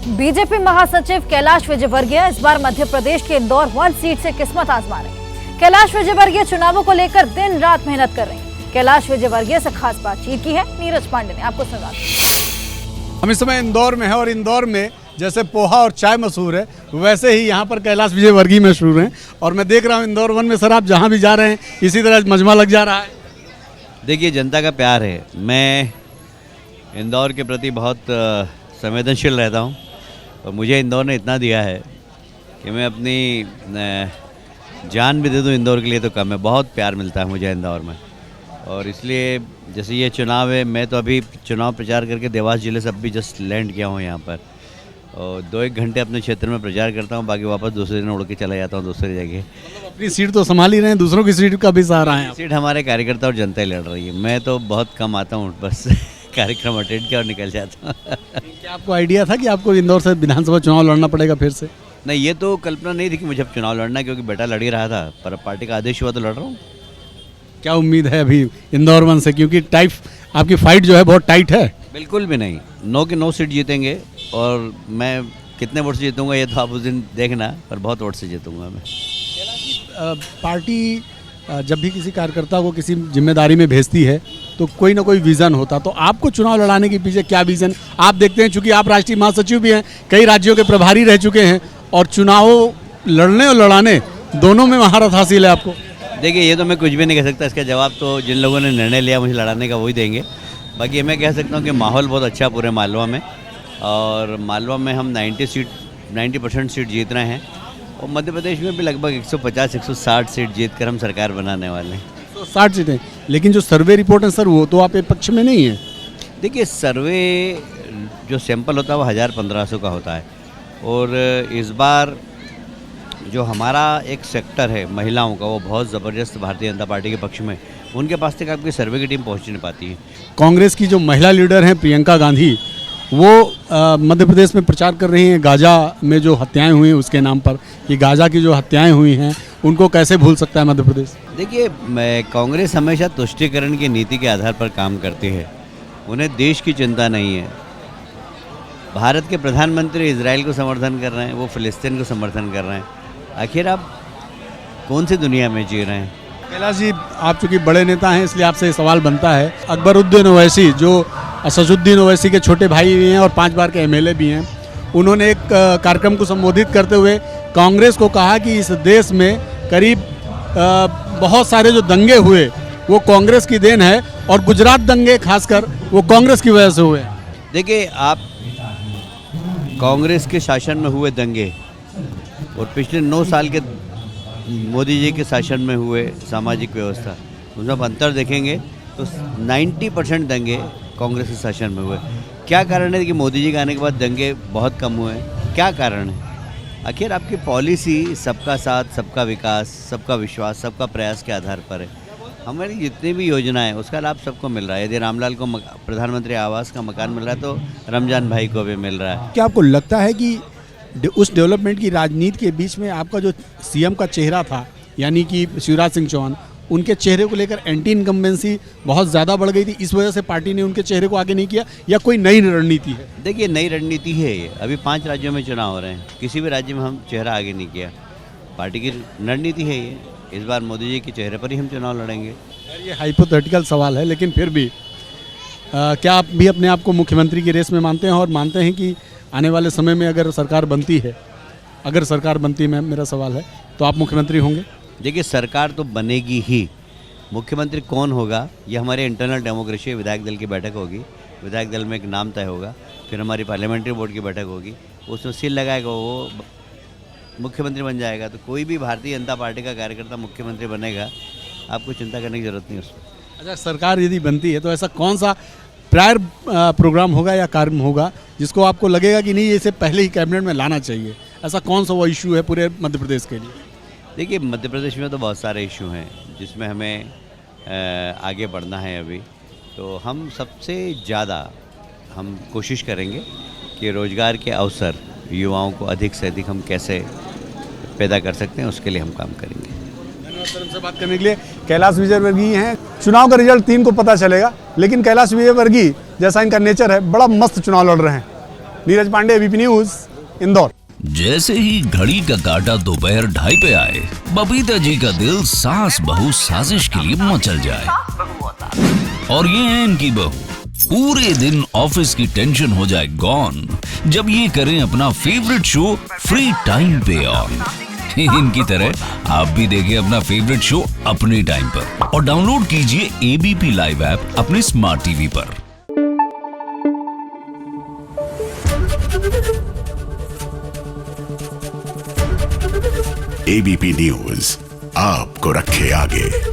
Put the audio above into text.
BJP महासचिव कैलाश विजयवर्गीय इस बार मध्य प्रदेश के इंदौर 1 सीट से किस्मत आजमा रहे हैं। कैलाश विजयवर्गीय चुनावों को लेकर दिन रात मेहनत कर रहे हैं। कैलाश विजयवर्गीय से खास बातचीत की है नीरज पांडे ने, आपको सुना। हम इस समय इंदौर में हैं और इंदौर में जैसे पोहा और चाय मशहूर है, वैसे ही यहाँ पर कैलाश विजयवर्गीय मशहूर हैं। और मैं देख रहा हूँ इंदौर 1 में सर आप जहाँ भी जा रहे हैं इसी तरह मजमा लग जा रहा है। देखिए, जनता का प्यार है। मैं इंदौर के प्रति बहुत संवेदनशील रहता हूँ और मुझे इंदौर ने इतना दिया है कि मैं अपनी जान भी दे दूँ इंदौर के लिए तो कम है। बहुत प्यार मिलता है मुझे इंदौर में, और इसलिए जैसे ये चुनाव है, मैं तो अभी चुनाव प्रचार करके देवास जिले से अभी जस्ट लैंड किया हूँ यहाँ पर, और 2-1 घंटे अपने क्षेत्र में प्रचार करता हूँ, बाकी वापस दूसरे दिन उड़ के चला जाता हूँ दूसरी जगह। अपनी सीट तो संभाल ही रहे हैं, दूसरों की सीट का भी सहारा है। सीट हमारे कार्यकर्ता और जनता ही लड़ रही है। मैं तो बहुत कम आता हूँ, बस कार्यक्रम अटेंड किया और निकल जाता हूँ। क्या आपको आइडिया था कि आपको इंदौर से विधानसभा चुनाव लड़ना पड़ेगा फिर से? नहीं, ये तो कल्पना नहीं थी कि मुझे अब चुनाव लड़ना, क्योंकि बेटा लड़ ही रहा था, पर पार्टी का आदेश हुआ तो लड़ रहा हूँ। क्या उम्मीद है अभी इंदौर 1 से, क्योंकि आपकी फाइट जो है बहुत टाइट है? बिल्कुल भी नहीं, 9 के 9 सीट जीतेंगे, और मैं कितने वोट से जीतूंगा ये तो आप उस दिन देखना, पर बहुत वोट से जीतूंगा मैं। पार्टी जब भी किसी कार्यकर्ता को किसी जिम्मेदारी में भेजती है तो कोई ना कोई विज़न होता, तो आपको चुनाव लड़ाने के पीछे क्या विज़न आप देखते हैं? चूँकि आप राष्ट्रीय महासचिव भी हैं, कई राज्यों के प्रभारी रह चुके हैं, और चुनाव लड़ने और लड़ाने दोनों में महारत हासिल है आपको। देखिए, ये तो मैं कुछ भी नहीं कह सकता, इसका जवाब तो जिन लोगों ने निर्णय लिया मुझे लड़ाने का वही देंगे। बाकी मैं कह सकता हूँ कि माहौल बहुत अच्छा पूरे मालवा में, और मालवा में हम 90% सीट जीत रहे हैं, और मध्य प्रदेश में भी लगभग 150-160 सीट जीत कर हम सरकार बनाने वाले हैं। 160 सीटें, लेकिन जो सर्वे रिपोर्ट है सर वो तो आपके पक्ष में नहीं है। देखिए, सर्वे जो सैंपल होता है वो 1000-1500 का होता है, और इस बार जो हमारा एक सेक्टर है महिलाओं का, वो बहुत ज़बरदस्त भारतीय जनता पार्टी के पक्ष में, उनके पास तक आपकी सर्वे की टीम पहुंच नहीं पाती है। कांग्रेस की जो महिला लीडर हैं प्रियंका गांधी, वो मध्य प्रदेश में प्रचार कर रही हैं गाजा में जो हत्याएं हुई उसके नाम पर, कि गाजा की जो हत्याएं हुई हैं उनको कैसे भूल सकता है मध्य प्रदेश? देखिए, कांग्रेस हमेशा तुष्टीकरण की नीति के आधार पर काम करती है, उन्हें देश की चिंता नहीं है। भारत के प्रधानमंत्री इजराइल को समर्थन कर रहे हैं, वो फ़िलिस्तीन को समर्थन कर रहे हैं। आखिर आप कौन सी दुनिया में जी रहे हैं? कैलाश जी, आप चूँकि बड़े नेता हैं इसलिए आपसे ये सवाल बनता है। अकबरुद्दीन ओवैसी जो असदुद्दीन ओवैसी के छोटे भाई भी हैं और 5 बार के MLA भी हैं, उन्होंने एक कार्यक्रम को संबोधित करते हुए कांग्रेस को कहा कि इस देश में करीब बहुत सारे जो दंगे हुए वो कांग्रेस की देन है, और गुजरात दंगे खासकर वो कांग्रेस की वजह से हुए। देखिए, आप कांग्रेस के शासन में हुए दंगे और पिछले 9 साल के मोदी जी के शासन में हुए सामाजिक व्यवस्था, उसमें आप अंतर देखेंगे तो 90% दंगे कांग्रेस के शासन में हुए। क्या कारण है कि मोदी जी के आने के बाद दंगे बहुत कम हुए? क्या कारण है? आखिर आपकी पॉलिसी सबका साथ, सबका विकास, सबका विश्वास, सबका प्रयास के आधार पर है। हमारी जितनी भी योजना है उसका लाभ सबको मिल रहा है। यदि रामलाल को प्रधानमंत्री आवास का मकान मिल रहा है तो रमजान भाई को भी मिल रहा है। क्या आपको लगता है कि उस डेवलपमेंट की राजनीति के बीच में आपका जो CM का चेहरा था, यानी कि शिवराज सिंह चौहान, उनके चेहरे को लेकर एंटी इनकम्बेंसी बहुत ज़्यादा बढ़ गई थी, इस वजह से पार्टी ने उनके चेहरे को आगे नहीं किया, या कोई नई रणनीति है? देखिए, नई रणनीति है ये। अभी 5 राज्यों में चुनाव हो रहे हैं, किसी भी राज्य में हम चेहरा आगे नहीं किया। पार्टी की रणनीति है ये। इस बार मोदी जी के चेहरे पर ही हम चुनाव लड़ेंगे। ये हाइपोथेटिकल सवाल है, लेकिन फिर भी क्या आप भी अपने आप को मुख्यमंत्री की रेस में मानते हैं, और मानते हैं कि आने वाले समय में अगर सरकार बनती है, मेरा सवाल है, तो आप मुख्यमंत्री होंगे? देखिए, सरकार तो बनेगी ही। मुख्यमंत्री कौन होगा ये हमारे इंटरनल डेमोक्रेसी, विधायक दल की बैठक होगी, विधायक दल में एक नाम तय होगा, फिर हमारी पार्लियामेंट्री बोर्ड की बैठक होगी, उसमें सील लगाएगा, वो मुख्यमंत्री बन जाएगा। तो कोई भी भारतीय जनता पार्टी का कार्यकर्ता मुख्यमंत्री बनेगा, आपको चिंता करने की जरूरत नहीं उसमें। अच्छा, सरकार यदि बनती है तो ऐसा कौन सा प्रायर प्रोग्राम होगा या कार्य होगा जिसको आपको लगेगा कि नहीं, इसे पहले ही कैबिनेट में लाना चाहिए? ऐसा कौन सा वो इशू है पूरे मध्य प्रदेश के लिए? देखिए, मध्य प्रदेश में तो बहुत सारे इशू हैं जिसमें हमें आगे बढ़ना है। अभी तो हम सबसे ज़्यादा हम कोशिश करेंगे कि रोज़गार के अवसर युवाओं को अधिक से अधिक हम कैसे पैदा कर सकते हैं, उसके लिए हम काम करेंगे। धन्यवाद सर, हमसे बात करने के लिए। कैलाश विजयवर्गीय हैं। चुनाव का रिजल्ट 3 को पता चलेगा, लेकिन कैलाश विजयवर्गीय जैसा इनका नेचर है, बड़ा मस्त चुनाव लड़ रहे हैं। Neeraj Pandey, ABP news, Indore. जैसे ही घड़ी का काटा दोपहर 2:30 पे आए, बबीता जी का दिल सास बहू साजिश के लिए मचल जाए। और ये है इनकी बहू, पूरे दिन ऑफिस की टेंशन हो जाए गॉन जब ये करें अपना फेवरेट शो फ्री टाइम पे ऑन। इनकी तरह आप भी देखें अपना फेवरेट शो अपने टाइम पर और डाउनलोड कीजिए एबीपी लाइव ऐप अपने स्मार्ट टीवी पर। एबीपी न्यूज आपको रखे आगे।